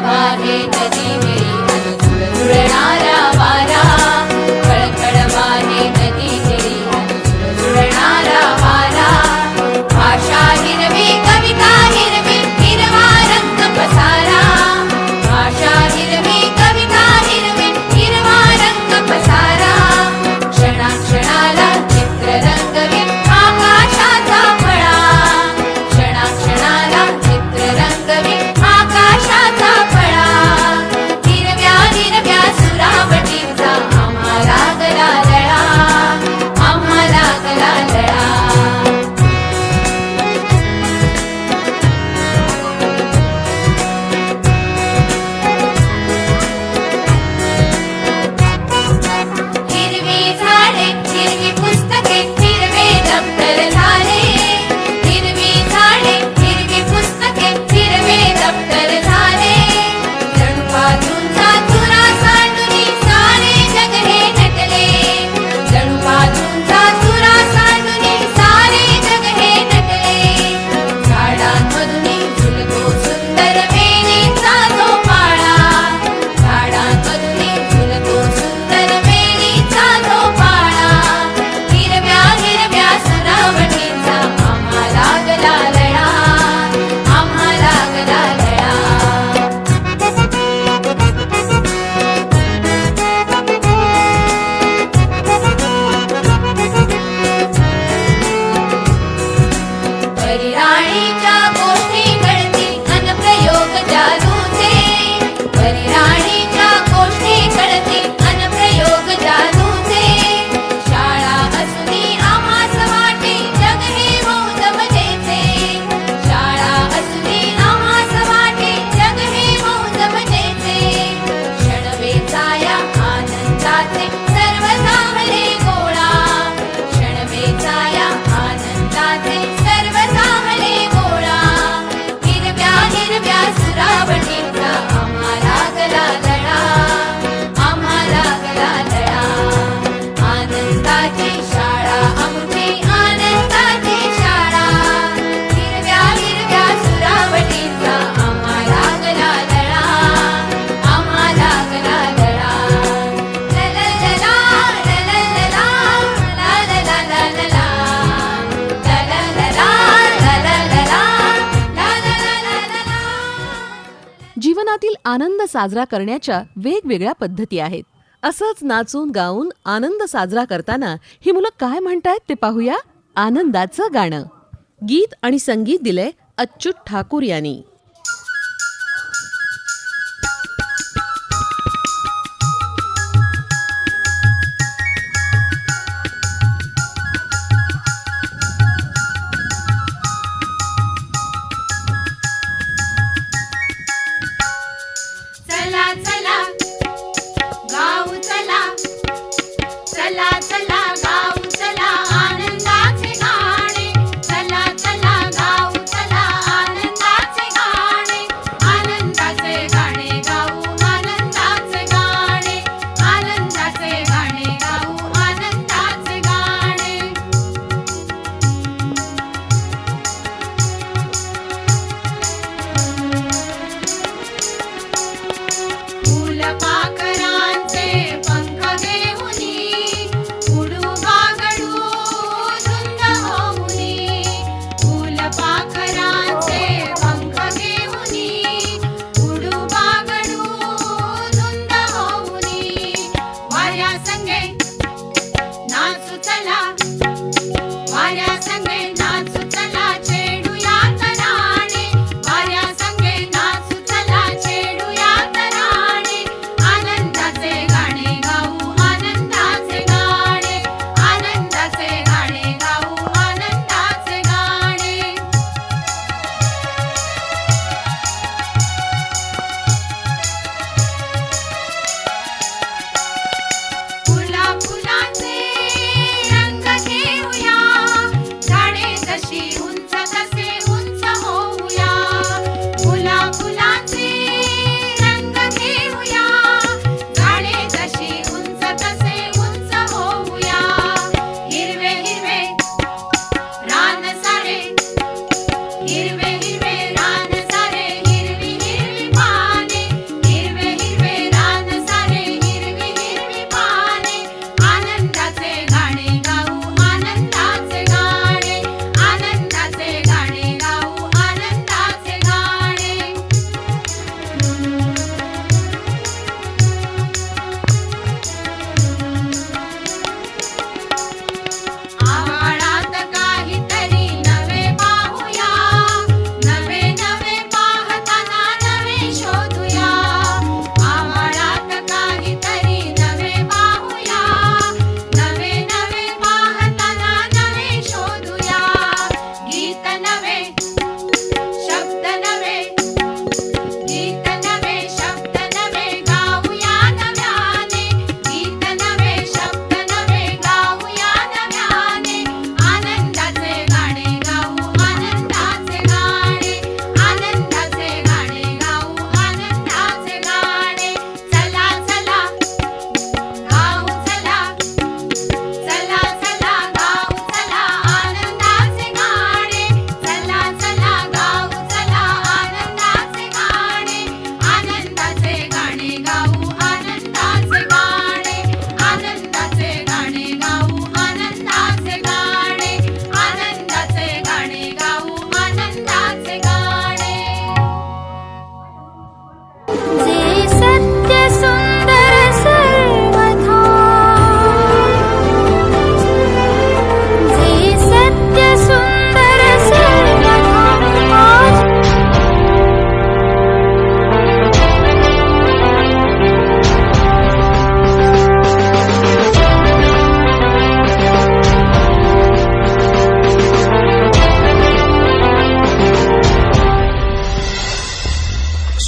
वाहे नदी मेरी अनुकूल जुळणारा वारा, खळखळ वाहे नदी मेरी अनुकूल जुळणारा वारा. भाषा हिरवी कविता हिरवी हिरवा रंग पसारा, भाषा हिरवी कविता हिरवी हिरवा रंग पसारा. क्षणाक्षणाला चित्र रंगवी आकाशाचा फळा, क्षणाक्षणाला चित्र रंगवी आकाशाचा फळा. हिरव्या हिरव्या सुरावटीचा आम्हाला गला लळा, आम्हाला गला लळा. हिरवी झाडे हिरवी पुस्तके हिरवे दप्तर झाले, हिरवी झाडे हिरवी पुस्तके हिरवे दप्तर झाले. जणू बाजूंचा तुरा सांडूनी सारे जग हे नटले, जणू बाजूंचा तुरा सांडूनी सारे जग हे नटले. झाडांमधून झुलतो सुंदर वेलीचा जो पाळा, झाडांमधून झुलतो सुंदर वेलीचा जो पाळा. हिरव्या हिरव्या सुरावटीचा आम्हाला गला लळा, आम्हाला गला लळा. परिराणीच्या गोष्टी कळतील अनप्रयोग जादूचे, परिराणीच्या गोष्टी कळतील अनप्रयोग जादूचे. शाळा असुनी आम्हास वाटे जग हे मौज मजेचे, शाळा असुनी आम्हास वाटे जग हे मौज मजेचे. क्षणवेचाया आनंदाचे सर्व सामले गोळा, क्षणवेचाया आनंदाचे सर्व सामले गोळा. हिरव्या हिरव्या सुरावटीचा आम्हाला गला लळा, आम्हाला गला लळा. आनंदाची शाळा आमची आनंदाची शाळा, हिरव्या हिरव्या सुरावटीचा आम्हाला गला लळा, आम्हाला गला लळा. लललला लललला लललला लललला जीवनातील आनंद साजरा करण्याच्या वेगवेगळ्या पद्धती आहेत. असंच नाचून गाऊन आनंद साजरा करताना ही मुलं काय म्हणतायत ते पाहूया. आनंदाचं गाणं. गीत आणि संगीत दिलंय अच्युत ठाकूर यांनी. चला चला गाऊ चला, चला चला गाऊ चला आनंदाचे गाणे, चला चला गाऊ चला आनंदाचे गाणे.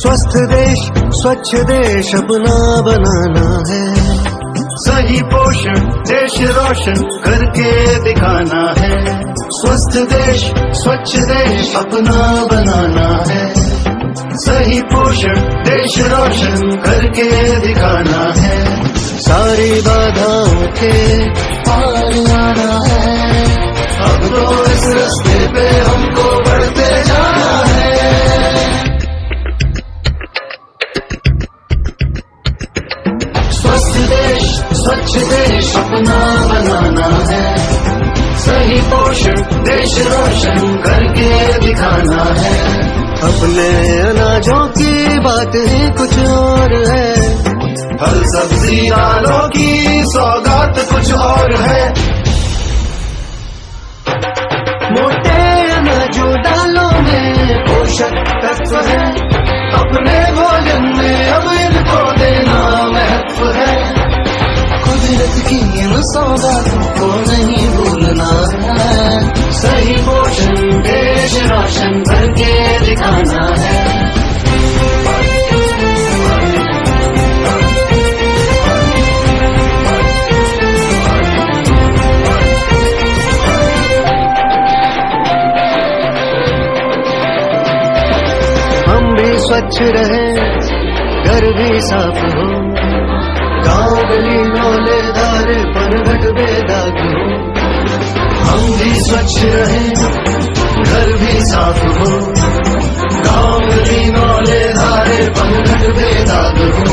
स्वस्थ देश स्वच्छ देश अपना बनाना है, सही पोषण देश रोशन करके दिखाना है। स्वस्थ देश स्वच्छ देश अपना बनाना है, सही पोषण देश रोशन करके दिखाना है। सारी बाधाओं के पार आना है, अब तो इस रास्ते पे हमको बढ़ते जाना है। स्वस्थ देश स्वच्छ देश अपना बनाना है, सही पोषण देश रोशन करके दिखाना है। अपने अनाजों की बात ही कुछ और है, फल सब्जी दालों की सौगात कुछ और है। मोटे अनाजों दालों में पोषक तत्व है, अपने भोजन में अब इनको देना महत्व है। कुदरत की इन सौगातों को नहीं भूलना है, सही पोषण देश रोशन करके दिखाना है। हम भी स्वच्छ रहे, घर भी साफ हो, गाँव गली मोहल्ले धारे पर घट बेदाग हो। हम भी स्वच्छ रहे, घर भी साफ हो, गाँव गली मोहल्ले धारे पर घट बेदाग हो।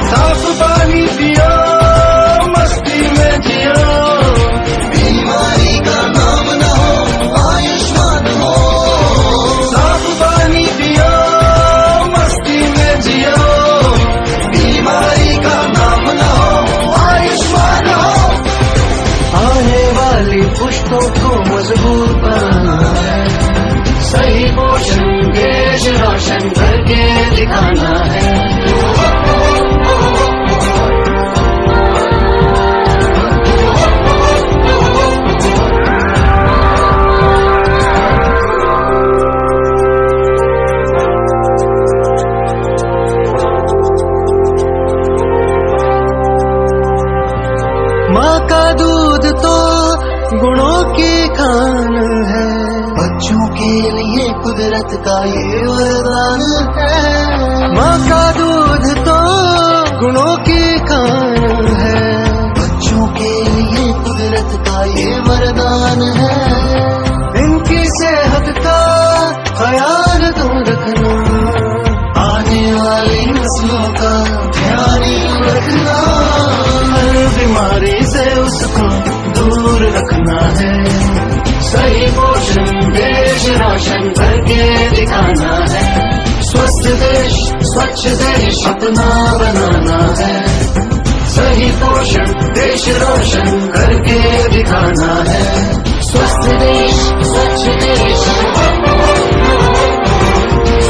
साफ पानी पियो, मस्ती में जियो, बीमारी का नाम न हो, आयुष्मान हो। साफ पानी पियो, मस्ती में जियो, बीमारी का नाम न हो, आयुष्मान हो। आने वाली पुश्तों को मजबूत बनाना है, सही पोषण देश रोशन करके दिखाना है। माँ का दूध तो गुणों की खान है, बच्चों के लिए कुदरत का ये वरदान है। माँ का दूध तो गुणों की खान है, बच्चों के लिए कुदरत का ये वरदान है। इनकी सेहत का ख्याल तुम रखना, आने वाली नस्लों का ध्यान रखना। हर बीमारी से उसको दूर रखना है, सही पोषण देश रोशन करके दिखाना है। स्वस्थ देश स्वच्छ देश अपना बनाना है, सही पोषण देश रोशन करके दिखाना है। स्वस्थ देश स्वच्छ देश,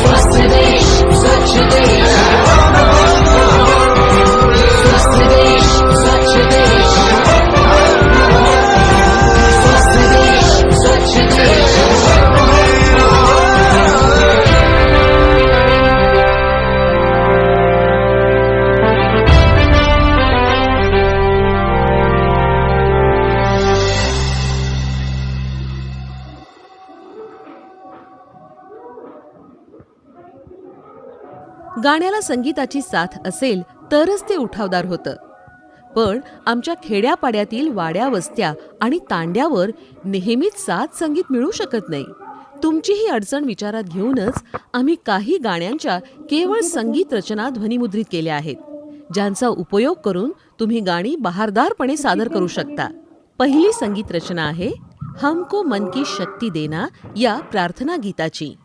स्वस्थ देश स्वच्छ देश, स्वस्थ देश स्वच्छ देश, स्वस्थ देश स्वच्छ देश। गाण्याला संगीताची साथ असेल तरच ते उठावदार होतं. पण आमच्या खेड्यापाड्यातील वाड्या वस्त्या आणि तांड्यावर नेहमीच साथ संगीत मिळू शकत नाही. तुमची ही अडचण विचारात घेऊनच आम्ही काही गाण्यांच्या केवळ संगीत रचना ध्वनिमुद्रित केल्या आहेत, ज्यांचा उपयोग करून तुम्ही गाणी बहारदारपणे सादर करू शकता. पहिली संगीत रचना आहे हमको मन की शक्ती देना या प्रार्थना गीताची.